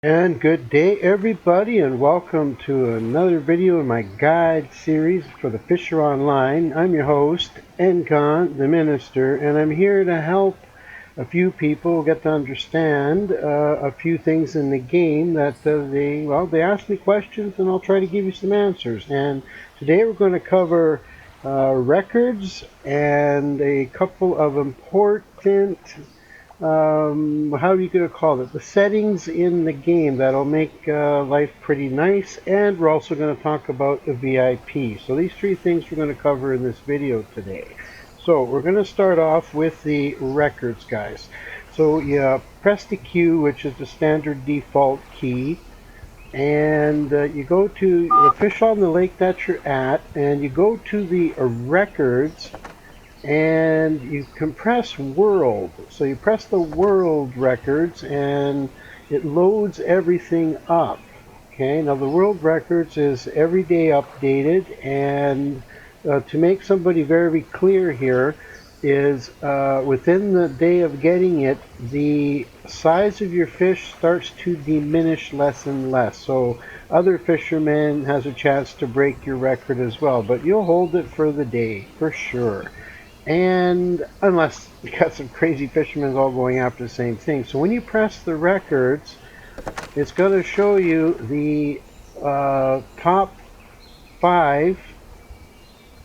And good day everybody, and welcome to another video in my guide series for the Fisher Online. I'm your host, Engconn, the minister, and I'm here to help a few people get to understand a few things in the game that they ask me questions and I'll try to give you some answers. And today we're going to cover records and a couple of important how are you going to call it? The settings in the game that'll make life pretty nice, and we're also going to talk about the VIP. So these three things we're going to cover in this video today. So we're going to start off with the records, guys. So you press the Q, which is the standard default key, and you go to the fish on the lake that you're at, and you go to the records, and you can press world. So you press the world records and it loads everything up. Okay, now the world records is every day updated, and to make somebody very clear here is within the day of getting it, the size of your fish starts to diminish less and less. So other fishermen has a chance to break your record as well, but you'll hold it for the day for sure. And unless you got some crazy fishermen all going after the same thing. So when you press the records, it's going to show you the top 5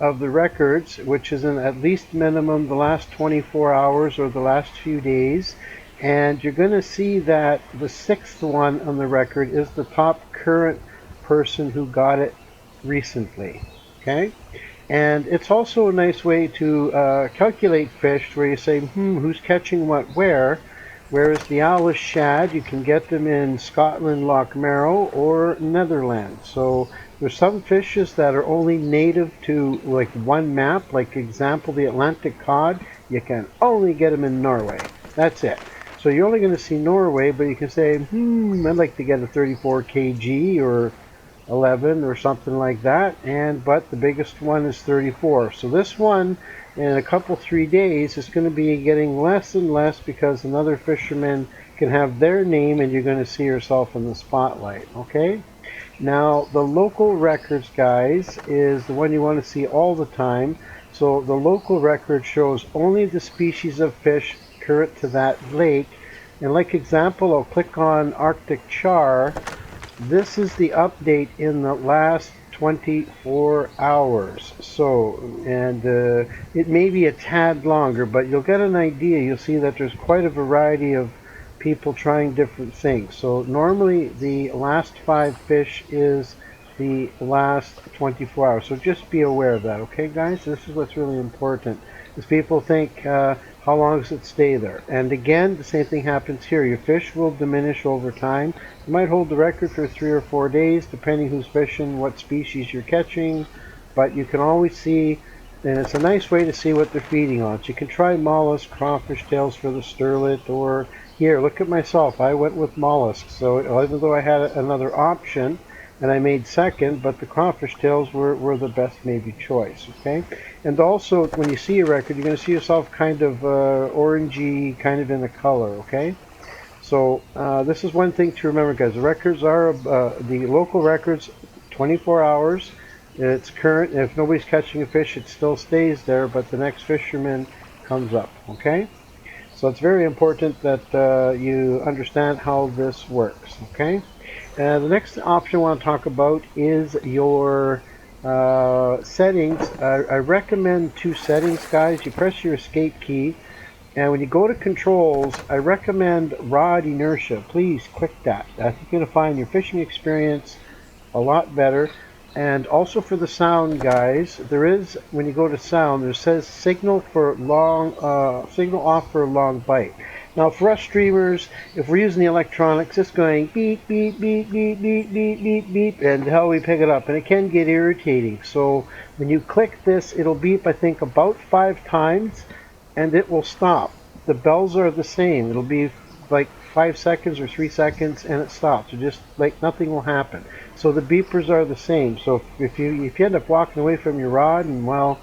of the records, which is in at least minimum the last 24 hours or the last few days. And you're going to see that the 6th one on the record is the top current person who got it recently. Okay? And it's also a nice way to calculate fish, where you say, who's catching what where? Whereas the Alice shad, you can get them in Scotland, Loch Marrow, or Netherlands. So there's some fishes that are only native to like one map. Like example, the Atlantic cod, you can only get them in Norway. That's it. So you're only going to see Norway, but you can say, I'd like to get a 34 kg or 11 or something like that, but the biggest one is 34. So this one in a couple 3 days is going to be getting less and less because another fisherman can have their name and you're going to see yourself in the spotlight. Okay, now the local records, guys, is the one you want to see all the time. So the local record shows only the species of fish current to that lake, and like example, I'll click on Arctic char. This is the update in the last 24 hours. So, and it may be a tad longer, but you'll get an idea. You'll see that there's quite a variety of people trying different things. So normally the last 5 fish is the last 24 hours. So just be aware of that, okay, guys? This is what's really important. Because people think, how long does it stay there? And again, the same thing happens here. Your fish will diminish over time. You might hold the record for 3 or 4 days, depending who's fishing, what species you're catching. But you can always see, and it's a nice way to see what they're feeding on. So you can try mollusk, crawfish tails for the sterlet, or here, look at myself. I went with mollusks. So even though I had another option, and I made second, but the crawfish tails were the best maybe choice, okay? And also, when you see a record, you're going to see yourself kind of orangey, kind of in the color, okay? So this is one thing to remember, guys. The records are, the local records, 24 hours. It's current. If nobody's catching a fish, it still stays there, but the next fisherman comes up, okay? So it's very important that you understand how this works, okay? The next option I want to talk about is your settings. I recommend 2 settings, guys. You press your escape key, and when you go to controls, I recommend rod inertia. Please click that. I think you're going to find your fishing experience a lot better. And also for the sound, guys, there is, when you go to sound, there says signal for long, signal off for a long bite. Now for us streamers, if we're using the electronics, it's going beep, beep, beep, beep, beep, beep, beep, beep, and how we pick it up. And it can get irritating. So when you click this, it'll beep, I think, about 5 times, and it will stop. The bells are the same. It'll be like 5 seconds or 3 seconds, and it stops. So just like nothing will happen. So the beepers are the same. So if you end up walking away from your rod, and well,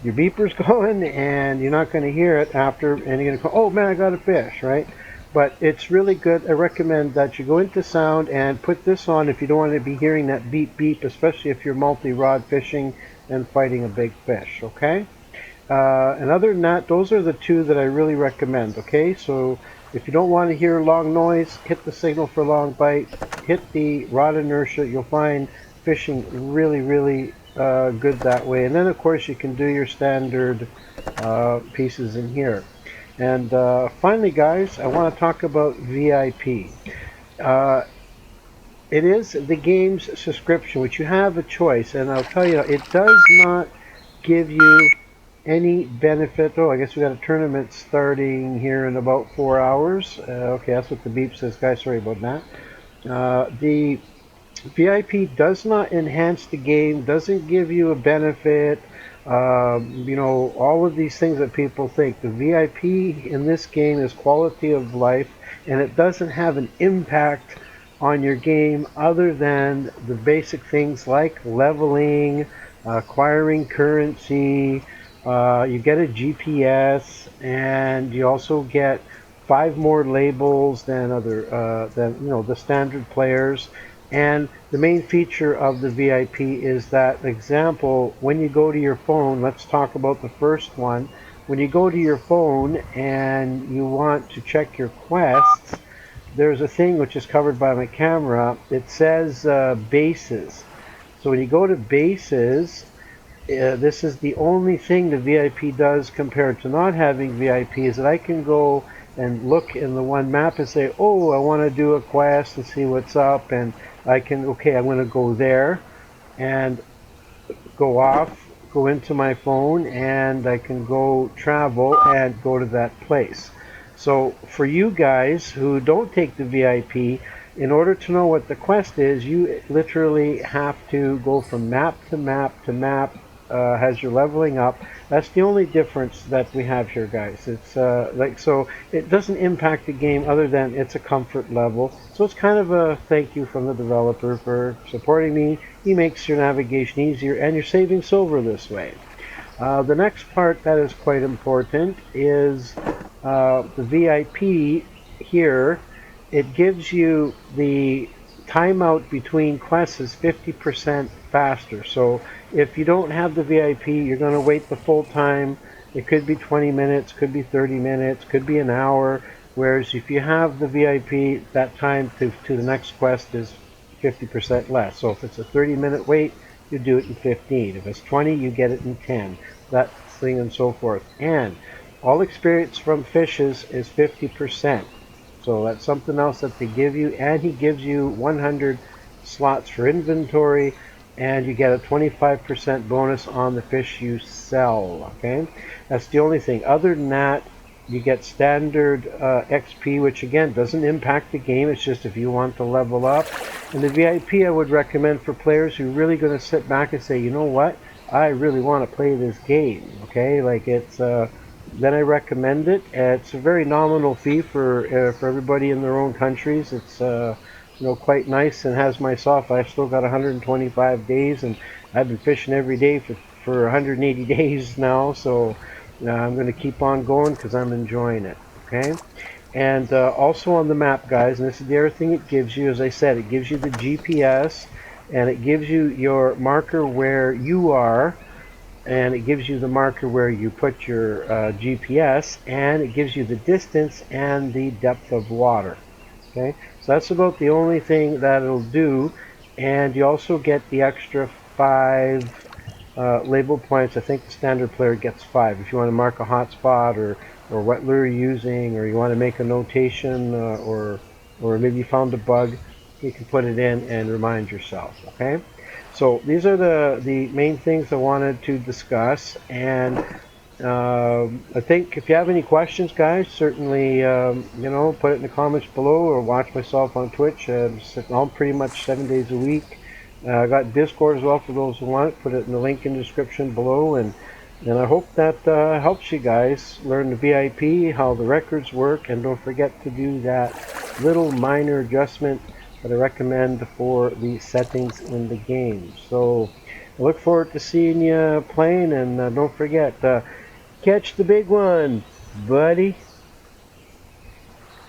your beeper's going and you're not going to hear it after, and you're going to go, oh man, I got a fish, right? but it's really good. I recommend that you go into sound and put this on if you don't want to be hearing that beep beep, especially if you're multi-rod fishing and fighting a big fish, okay? And other than that, those are the two that I really recommend, okay? So if you don't want to hear long noise, hit the signal for long bite, hit the rod inertia. You'll find fishing really, really good that way. And then, of course, you can do your standard pieces in here. And finally, guys, I want to talk about VIP. Uh, it is the game's subscription, which you have a choice. And I'll tell you, it does not give you any benefit. Oh, I guess we got a tournament starting here in about 4 hours. Okay, that's what the beep says, guys. Sorry about that. The VIP does not enhance the game, doesn't give you a benefit. You know, all of these things that people think. The VIP in this game is quality of life, and it doesn't have an impact on your game other than the basic things like leveling, acquiring currency. You get a GPS, and you also get 5 more labels than the standard players. And the main feature of the VIP is that, example, when you go to your phone, let's talk about the first one. When you go to your phone and you want to check your quests, there's a thing which is covered by my camera. It says bases. So when you go to bases, this is the only thing the VIP does compared to not having VIP, is that I can go and look in the one map and say, oh, I want to do a quest and see what's up, and I can, okay, I'm going to go there and go off, go into my phone, and I can go travel and go to that place. So for you guys who don't take the VIP, in order to know what the quest is, you literally have to go from map to map to map as you're leveling up. That's the only difference that we have here, guys. It's so it doesn't impact the game other than it's a comfort level. So it's kind of a thank you from the developer for supporting me. He makes your navigation easier, and you're saving silver this way. The next part that is quite important is the VIP here. It gives you the timeout between quests is 50% faster. So if you don't have the VIP, you're going to wait the full time. It could be 20 minutes, could be 30 minutes, could be an hour. Whereas if you have the VIP, that time to the next quest is 50% less. So if it's a 30-minute wait, you do it in 15. If it's 20, you get it in 10. That thing and so forth. And all experience from fishes is 50%. So that's something else that they give you. And he gives you 100 slots for inventory, and you get a 25% bonus on the fish you sell. Okay, that's the only thing. Other than that, you get standard XP, which again doesn't impact the game. It's just if you want to level up. And the VIP I would recommend for players who are really going to sit back and say, you know what, I really want to play this game. Okay, like it's then I recommend it. It's a very nominal fee for everybody in their own countries. It's quite nice, and has myself. I've still got 125 days, and I've been fishing every day for 180 days now. So I'm going to keep on going because I'm enjoying it. Okay, and also on the map, guys, and this is the other thing it gives you. As I said, it gives you the GPS, and it gives you your marker where you are. And it gives you the marker where you put your GPS, and it gives you the distance and the depth of water. Okay, so that's about the only thing that it'll do. And you also get the extra 5 label points. I think the standard player gets 5 if you want to mark a hot spot, or what lure you're using, or you want to make a notation, or maybe you found a bug. You can put it in and remind yourself. Okay. So these are the main things I wanted to discuss, and I think if you have any questions, guys, certainly put it in the comments below, or watch myself on Twitch. I'm pretty much 7 days a week. I got Discord as well for those who want it. Put it in the link in the description below, and I hope that helps you guys learn the VIP, how the records work, and don't forget to do that little minor adjustment that I recommend for the settings in the game. So I look forward to seeing you playing, and don't forget, catch the big one, buddy.